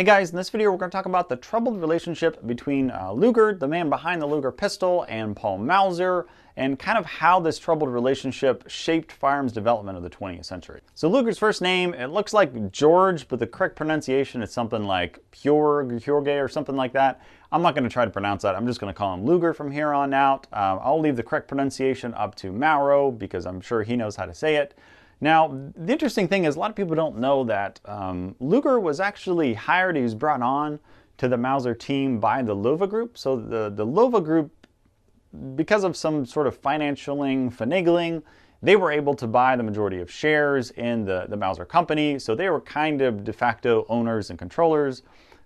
Hey guys, in this video we're going to talk about the troubled relationship between Luger, the man behind the Luger pistol, and Paul Mauser, and kind of how this troubled relationship shaped firearms development of the 20th century. So Luger's first name, it looks like George, but the correct pronunciation is something like Hjorge or something like that. I'm not going to try to pronounce that. I'm just going to call him Luger from here on out. I'll leave the correct pronunciation up to Mauro because I'm sure he knows how to say it. Now, the interesting thing is a lot of people don't know that Luger was actually hired, he was brought on to the Mauser team by the Luger group. So the Luger group, because of some sort of finagling, they were able to buy the majority of shares in the Mauser company. So they were kind of de facto owners and controllers.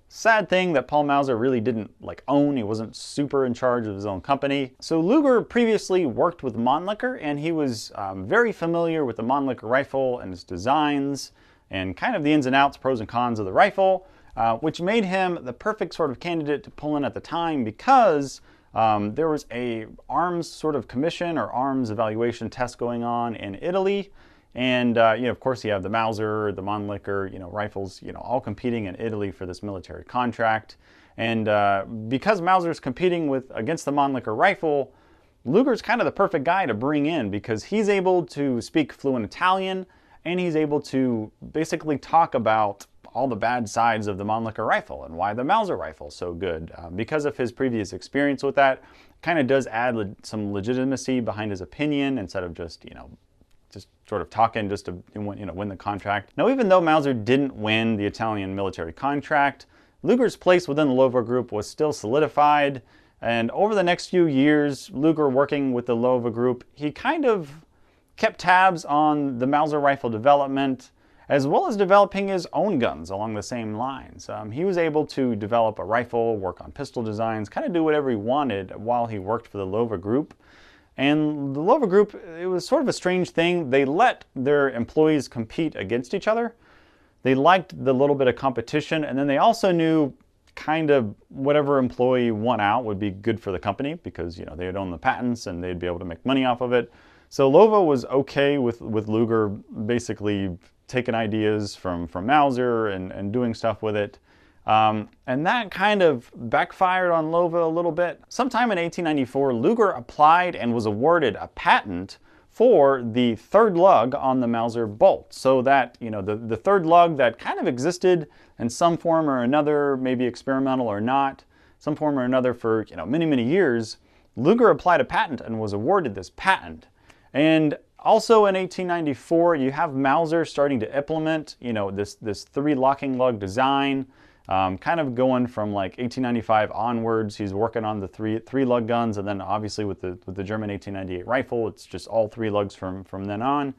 Sad thing that Paul Mauser really didn't own. He wasn't super in charge of his own company. So Luger previously worked with Mannlicher, and he was very familiar with the Mannlicher rifle and its designs and kind of the ins and outs, pros and cons of the rifle, which made him the perfect sort of candidate to pull in at the time because there was a arms sort of commission or arms evaluation test going on in Italy. And, of course, you have the Mauser, the Mannlicher, rifles, all competing in Italy for this military contract. And because Mauser's competing against the Mannlicher rifle, Luger's kind of the perfect guy to bring in because he's able to speak fluent Italian and he's able to basically talk about all the bad sides of the Mannlicher rifle and why the Mauser rifle is so good. Because of his previous experience with that, kind of does add some legitimacy behind his opinion instead of just sort of talking just to win the contract. Now, even though Mauser didn't win the Italian military contract, Luger's place within the Luger group was still solidified. And over the next few years, Luger working with the Luger group, he kind of kept tabs on the Mauser rifle development, as well as developing his own guns along the same lines. He was able to develop a rifle, work on pistol designs, kind of do whatever he wanted while he worked for the Luger group. And the Luger group, it was sort of a strange thing. They let their employees compete against each other. They liked the little bit of competition, and then they also knew kind of whatever employee won out would be good for the company because, they would own the patents and they'd be able to make money off of it. So Luger was okay with Luger basically taking ideas from Mauser and doing stuff with it. And that kind of backfired on Luger a little bit. Sometime in 1894, Luger applied and was awarded a patent for the third lug on the Mauser bolt. So that, the third lug that kind of existed in some form or another, maybe experimental or not, some form or another for, many, many years, Luger applied a patent and was awarded this patent. And also in 1894, you have Mauser starting to implement, this three locking lug design. Kind of going from 1895 onwards, he's working on the three lug guns, and then obviously with the German 1898 rifle, it's just all three lugs from then on.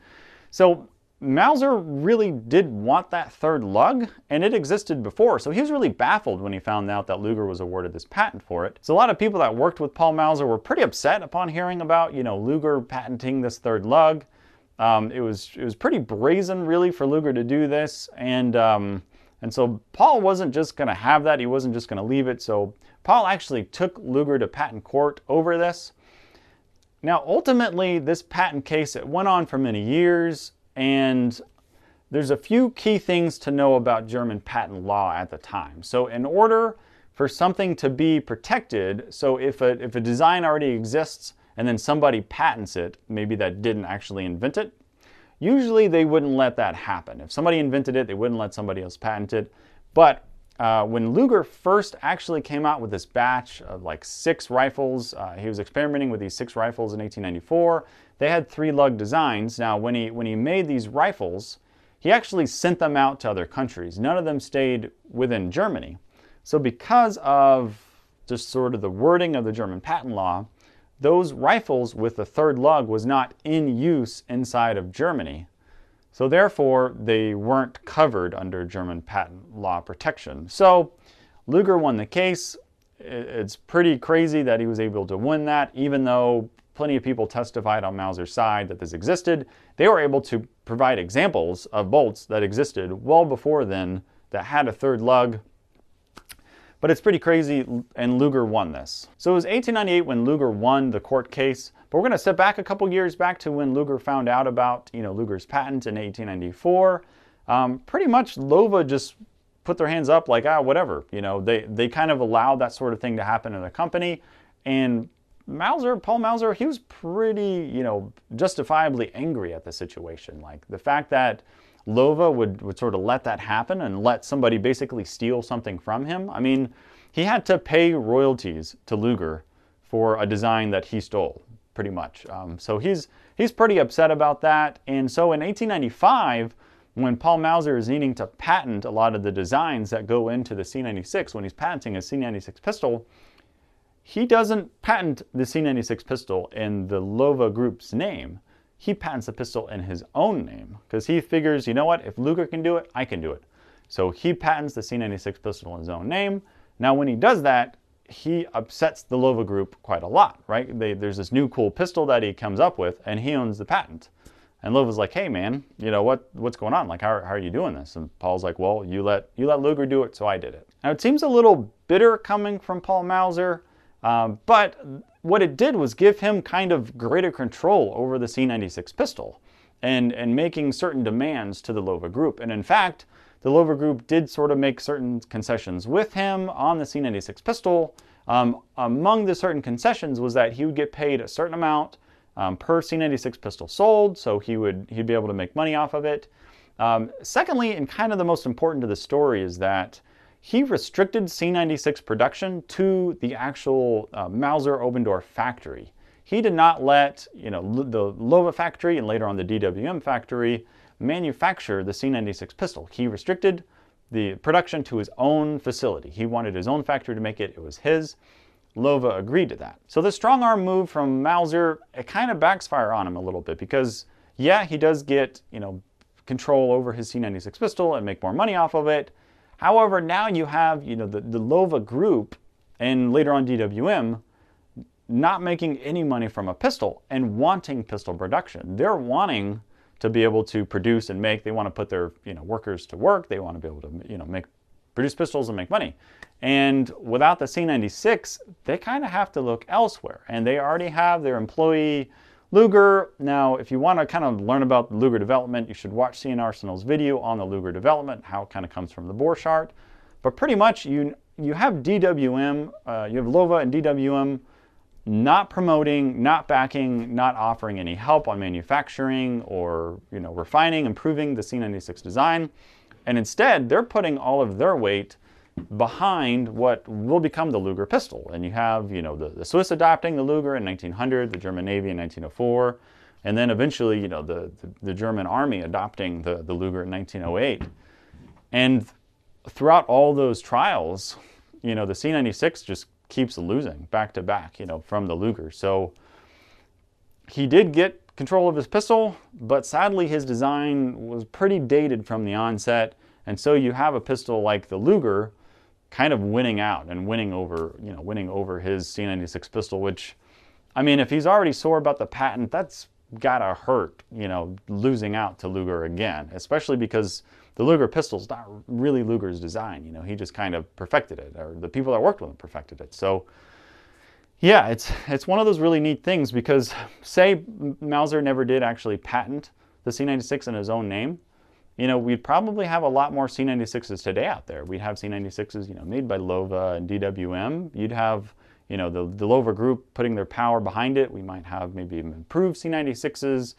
So Mauser really did want that third lug, and it existed before. So he was really baffled when he found out that Luger was awarded this patent for it. So a lot of people that worked with Paul Mauser were pretty upset upon hearing about Luger patenting this third lug. It was pretty brazen really for Luger to do this, and so Paul wasn't just going to have that. He wasn't just going to leave it. So Paul actually took Luger to patent court over this. Now, ultimately, this patent case, it went on for many years. And there's a few key things to know about German patent law at the time. So in order for something to be protected, so if a design already exists and then somebody patents it, maybe that didn't actually invent it, usually they wouldn't let that happen. If somebody invented it, they wouldn't let somebody else patent it. But when Luger first actually came out with this batch of 6 rifles, he was experimenting with these 6 rifles in 1894. They had 3 lug designs. Now, when he made these rifles, he actually sent them out to other countries. None of them stayed within Germany. So because of just sort of the wording of the German patent law, those rifles with the third lug was not in use inside of Germany. So therefore, they weren't covered under German patent law protection. So Luger won the case. It's pretty crazy that he was able to win that, even though plenty of people testified on Mauser's side that this existed. They were able to provide examples of bolts that existed well before then that had a third lug. But it's pretty crazy, and Luger won this. So it was 1898 when Luger won the court case. But we're going to step back a couple years back to when Luger found out about, Luger's patent in 1894. Pretty much Luger just put their hands up like, whatever. You know, they kind of allowed that sort of thing to happen in the company. And Paul Mauser, he was pretty, you know, justifiably angry at the situation. Like the fact that Lova would sort of let that happen and let somebody basically steal something from him. I mean, he had to pay royalties to Luger for a design that he stole, pretty much. So he's pretty upset about that. And so in 1895, when Paul Mauser is needing to patent a lot of the designs that go into the C96, when he's patenting a C96 pistol, he doesn't patent the C96 pistol in the Lova Group's name. He patents the pistol in his own name because he figures, you know what, if Luger can do it, I can do it. So he patents the C96 pistol in his own name. Now when he does that, he upsets the Lova Group quite a lot, right? There's this new cool pistol that he comes up with and he owns the patent. And Lova's like, hey man, you know, what's going on? Like, how are you doing this? And Paul's like, well, you let Luger do it, so I did it. Now it seems a little bitter coming from Paul Mauser. But what it did was give him kind of greater control over the C96 pistol and making certain demands to the Lova Group. And in fact, the Lova Group did sort of make certain concessions with him on the C96 pistol. Among the certain concessions was that he would get paid a certain amount per C96 pistol sold, so he'd be able to make money off of it. Secondly, and kind of the most important to the story, is that he restricted C96 production to the actual Mauser Obendorf factory. He did not let, you know, the Lova factory and later on the DWM factory manufacture the C96 pistol. He restricted the production to his own facility. He wanted his own factory to make it. It was his. Lova agreed to that. So the strong arm move from Mauser, it kind of backfires on him a little bit because, yeah, he does get, you know, control over his C96 pistol and make more money off of it. However, now you have, you know, the Lova Group and later on DWM not making any money from a pistol and wanting pistol production. They're wanting to be able to produce and make. They want to put their, you know, workers to work. They want to be able to, you know, produce pistols and make money. And without the C96, they kind of have to look elsewhere. And they already have their employee Luger. Now, if you want to kind of learn about the Luger development, you should watch CN Arsenal's video on the Luger development, how it kind of comes from the bore chart. But pretty much you have DWM, you have Lova and DWM not promoting, not backing, not offering any help on manufacturing or, you know, refining, improving the C96 design. And instead, they're putting all of their weight behind what will become the Luger pistol. And you have, you know, the Swiss adopting the Luger in 1900, the German Navy in 1904, and then eventually, you know, the German Army adopting the Luger in 1908. And throughout all those trials, you know, the C96 just keeps losing back to back, you know, from the Luger. So he did get control of his pistol, but sadly his design was pretty dated from the onset. And so you have a pistol like the Luger kind of winning out and winning over his C96 pistol, which, I mean, if he's already sore about the patent, that's gotta hurt, you know, losing out to Luger again, especially because the Luger pistol's not really Luger's design. You know, he just kind of perfected it, or the people that worked with him perfected it. So yeah, it's one of those really neat things because say Mauser never did actually patent the C96 in his own name, you know, we'd probably have a lot more C96s today out there. We'd have C96s, you know, made by Lova and DWM. You'd have, you know, the Lova Group putting their power behind it. We might have maybe improved C96s,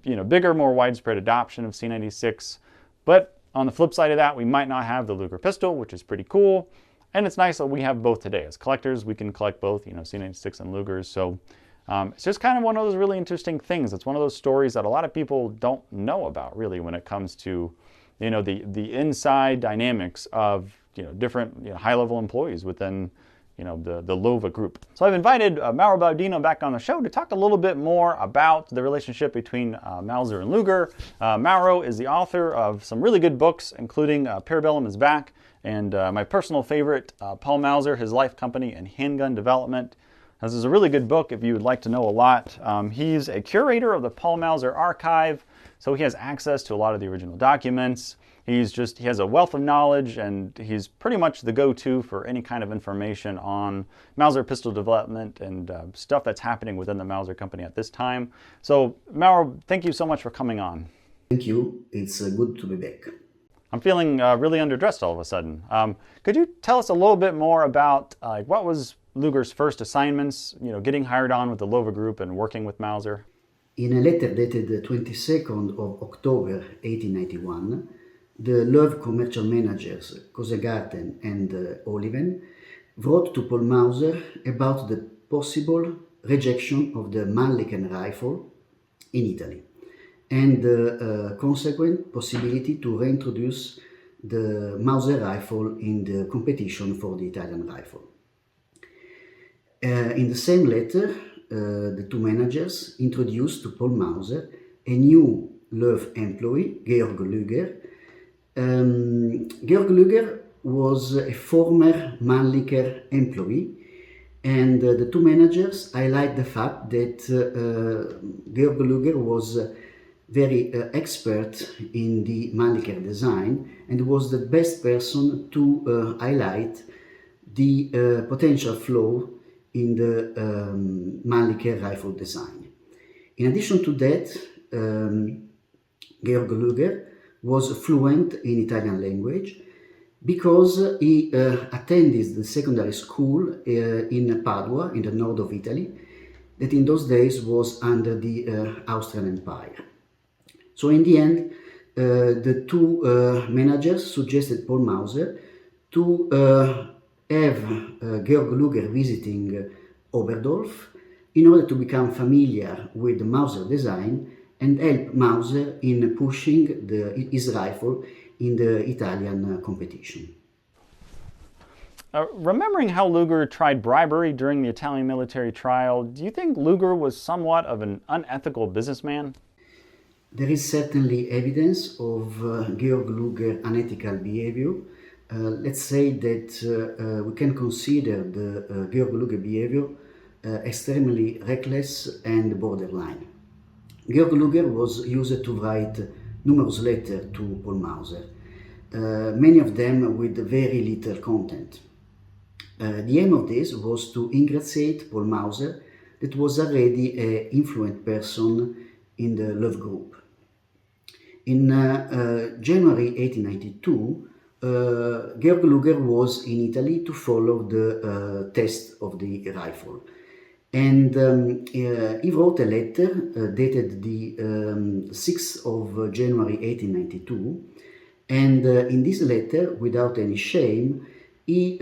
you know, bigger, more widespread adoption of C96. But on the flip side of that, we might not have the Luger pistol, which is pretty cool. And it's nice that we have both today. As collectors, we can collect both, you know, C96 and Lugers. So it's just kind of one of those really interesting things. It's one of those stories that a lot of people don't know about, really, when it comes to, you know, the inside dynamics of, you know, different, you know, high-level employees within, you know, the Lova Group. So I've invited Mauro Baudino back on the show to talk a little bit more about the relationship between Mauser and Luger. Mauro is the author of some really good books, including Parabellum is Back, and my personal favorite, Paul Mauser, His Life, Company, and Handgun Development. This is a really good book if you would like to know a lot. He's a curator of the Paul Mauser archive, so he has access to a lot of the original documents. He has a wealth of knowledge, and he's pretty much the go-to for any kind of information on Mauser pistol development and stuff that's happening within the Mauser company at this time. So, Mauro, thank you so much for coming on. Thank you. It's good to be back. I'm feeling really underdressed all of a sudden. Could you tell us a little bit more about what was Luger's first assignments, getting hired on with the Luger group and working with Mauser? In a letter dated the 22nd of October 1891, the Luger commercial managers Kosegarten and Oliven wrote to Paul Mauser about the possible rejection of the Mannlicher rifle in Italy and the consequent possibility to reintroduce the Mauser rifle in the competition for the Italian rifle. In the same letter, the two managers introduced to Paul Mauser a new Luger employee, Georg Luger. Georg Luger was a former Mannlicher employee, and the two managers highlight the fact that Georg Luger was very expert in the Mannlicher design and was the best person to highlight the potential flaw in the Mannlicher rifle design. In addition to that, Georg Luger was fluent in Italian language because he attended the secondary school in Padua, in the north of Italy, that in those days was under the Austrian Empire. So in the end, the two managers suggested Paul Mauser to have Georg Luger visiting Oberdorf in order to become familiar with the Mauser design and help Mauser in pushing his rifle in the Italian competition. Remembering how Luger tried bribery during the Italian military trial, do you think Luger was somewhat of an unethical businessman? There is certainly evidence of Georg Luger unethical behavior. Let's say that we can consider the Georg Luger behavior extremely reckless and borderline. Georg Luger was used to write numerous letters to Paul Mauser, many of them with very little content. The aim of this was to ingratiate Paul Mauser, that was already an influential person in the Luger group. In January 1892, Georg Luger was in Italy to follow the test of the rifle. And he wrote a letter dated the 6th of January 1892. And in this letter, without any shame, he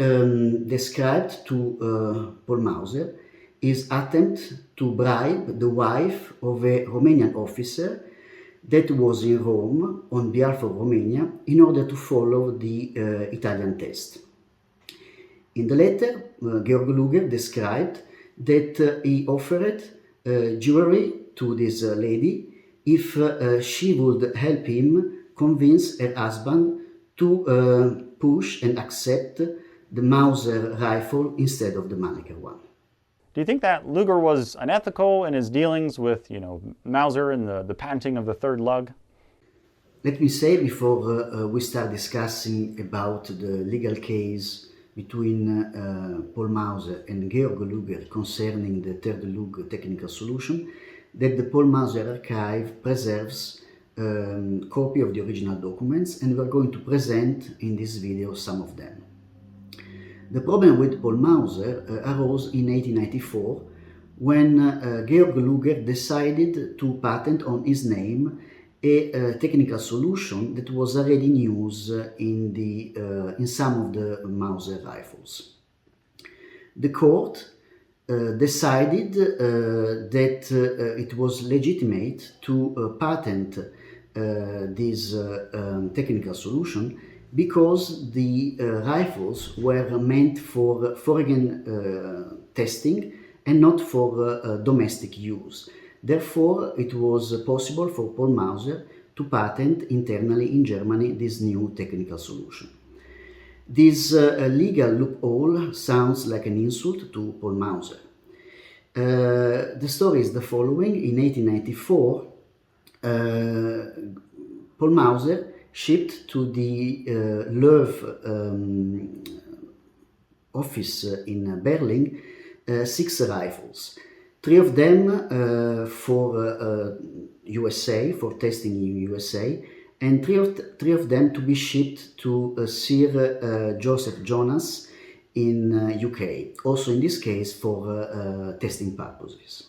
described to Paul Mauser his attempt to bribe the wife of a Romanian officer that was in Rome on behalf of Romania in order to follow the Italian test. In the letter, Georg Luger described that he offered jewelry to this lady if she would help him convince her husband to push and accept the Mauser rifle instead of the Mannlicher one. Do you think that Luger was unethical in his dealings with, Mauser and the patenting of the third lug? Let me say before we start discussing about the legal case between Paul Mauser and Georg Luger concerning the third lug technical solution, that the Paul Mauser archive preserves a copy of the original documents, and we are going to present in this video some of them. The problem with Paul Mauser arose in 1894 when Georg Luger decided to patent on his name a technical solution that was already in use in some of the Mauser rifles. The court decided that it was legitimate to patent this technical solution because the rifles were meant for foreign testing and not for domestic use. Therefore, it was possible for Paul Mauser to patent internally in Germany this new technical solution. This legal loophole sounds like an insult to Paul Mauser. The story is the following. In 1894, Paul Mauser shipped to the Loewe office in Berlin 6 rifles. 3 of them for USA, for testing in USA, and three of them to be shipped to Sir Joseph Jonas in UK, also in this case for testing purposes.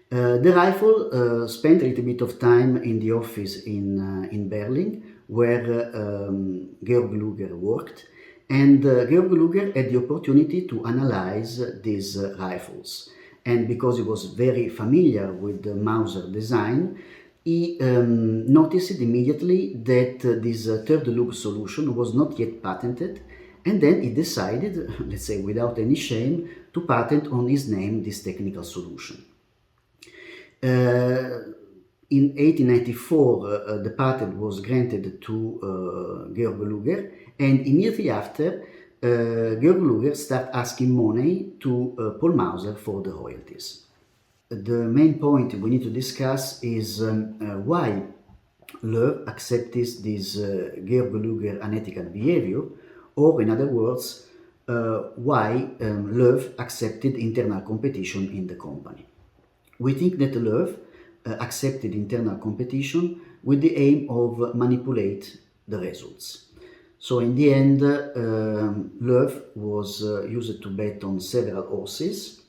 The rifle spent a little bit of time in the office in Berlin, where Georg Luger worked, and Georg Luger had the opportunity to analyze these rifles. And because he was very familiar with the Mauser design, he noticed immediately that this third loop solution was not yet patented, and then he decided, let's say without any shame, to patent on his name this technical solution. In 1894, the patent was granted to Georg Luger, and immediately after, Georg Luger started asking money to Paul Mauser for the royalties. The main point we need to discuss is why Loew accepted this Georg Luger unethical behavior, or in other words, why Loew accepted internal competition in the company. We think that Loew accepted internal competition with the aim of manipulate the results. So in the end, Loew was used to bet on several horses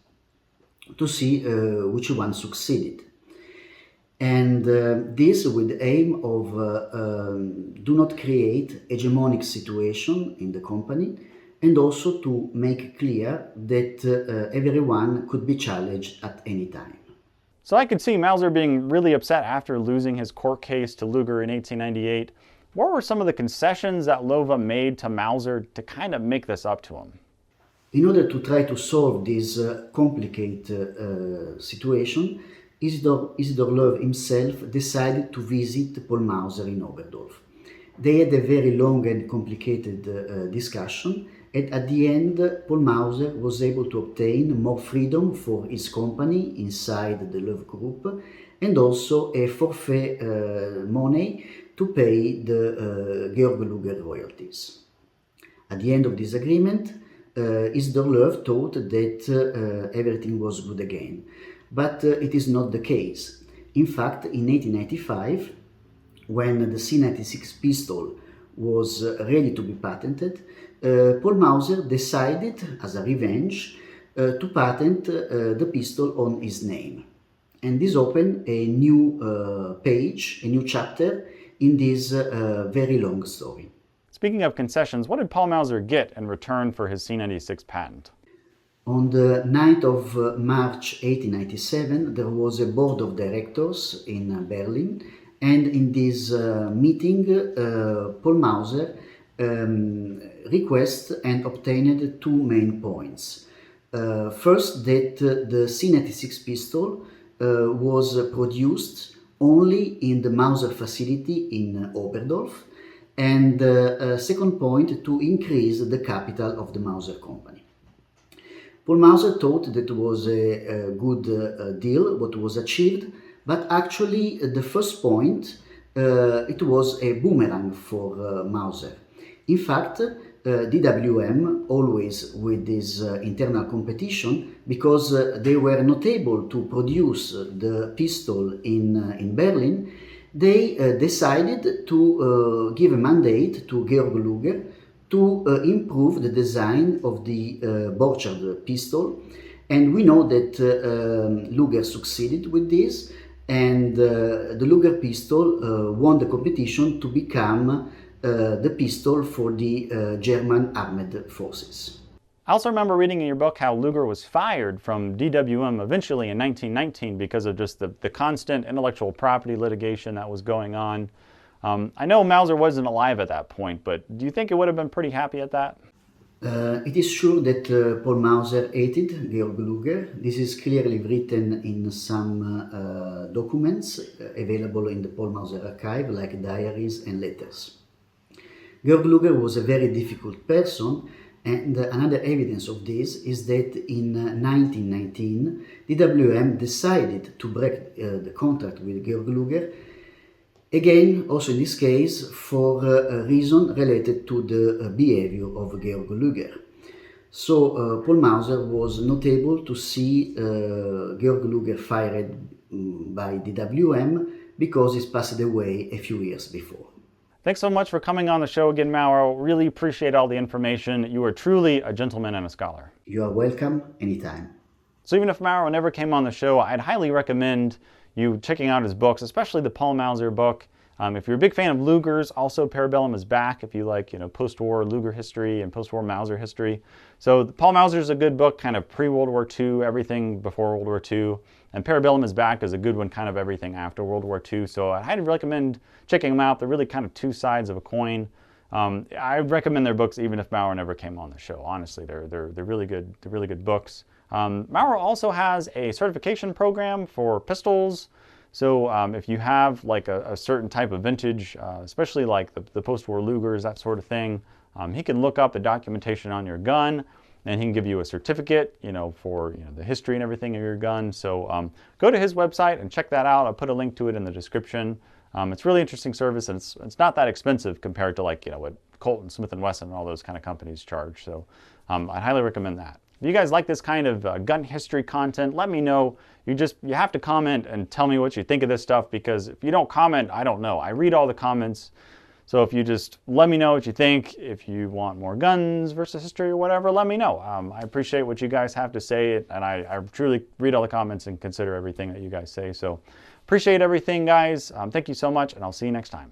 to see which one succeeded. And this with the aim of do not create hegemonic situation in the company, and also to make clear that everyone could be challenged at any time. So I could see Mauser being really upset after losing his court case to Luger in 1898. What were some of the concessions that Loew made to Mauser to kind of make this up to him? In order to try to solve this complicated situation, Isidor Loew himself decided to visit Paul Mauser in Oberdorf. They had a very long and complicated discussion, and at the end, Paul Mauser was able to obtain more freedom for his company inside the Loew Group, and also a forfeit money to pay the Georg Luger royalties. At the end of this agreement, Isidor Loew thought that everything was good again, but it is not the case. In fact, in 1895, when the C96 pistol was ready to be patented, Paul Mauser decided, as a revenge, to patent the pistol on his name. And this opened a new page, a new chapter in this very long story. Speaking of concessions, what did Paul Mauser get in return for his C96 patent? On the 9th of March 1897, there was a board of directors in Berlin, and in this meeting, Paul Mauser requested and obtained two main points. First, that the C96 pistol was produced only in the Mauser facility in Oberdorf, and second point, to increase the capital of the Mauser company. Paul Mauser thought that it was a good deal, what was achieved, but actually the first point, it was a boomerang for Mauser. In fact, DWM, always with this internal competition, because they were not able to produce the pistol in Berlin, they decided to give a mandate to Georg Luger to improve the design of the Borchardt pistol. And we know that Luger succeeded with this, and the Luger pistol won the competition to become the pistol for the German armed forces. I also remember reading in your book how Luger was fired from DWM eventually in 1919 because of just the constant intellectual property litigation that was going on. I know Mauser wasn't alive at that point, but do you think he would have been pretty happy at that? It is true that Paul Mauser hated Georg Luger. This is clearly written in some documents available in the Paul Mauser archive, like diaries and letters. Georg Luger was a very difficult person, and another evidence of this is that in 1919, DWM decided to break the contract with Georg Luger, again, also in this case, for a reason related to the behavior of Georg Luger. So Paul Mauser was not able to see Georg Luger fired by DWM because it's passed away a few years before. Thanks so much for coming on the show again, Mauro. Really appreciate all the information. You are truly a gentleman and a scholar. You are welcome anytime. So even if Mauro never came on the show, I'd highly recommend you checking out his books, especially the Paul Mauser book. If you're a big fan of Lugers, also Parabellum is back if you like, post-war Luger history and post-war Mauser history. So Paul Mauser is a good book, kind of pre-World War II, everything before World War II. And Parabellum is back is a good one, kind of everything after World War II. So I highly recommend checking them out. They're really kind of two sides of a coin. I recommend their books even if Mauro never came on the show. Honestly, they're really good. They're really good books. Mauro also has a certification program for pistols. So if you have like a certain type of vintage, especially like the post-war Lugers, that sort of thing, he can look up the documentation on your gun, and he can give you a certificate, for the history and everything of your gun. So go to his website and check that out. I'll put a link to it in the description. It's a really interesting service, and it's not that expensive compared to like what Colt and Smith & Wesson and all those kind of companies charge. So I highly recommend that. If you guys like this kind of gun history content, let me know. You have to comment and tell me what you think of this stuff, because if you don't comment, I don't know. I read all the comments. So if you just let me know what you think, if you want more guns versus history or whatever, let me know. I appreciate what you guys have to say, and I truly read all the comments and consider everything that you guys say. So appreciate everything, guys. Thank you so much, and I'll see you next time.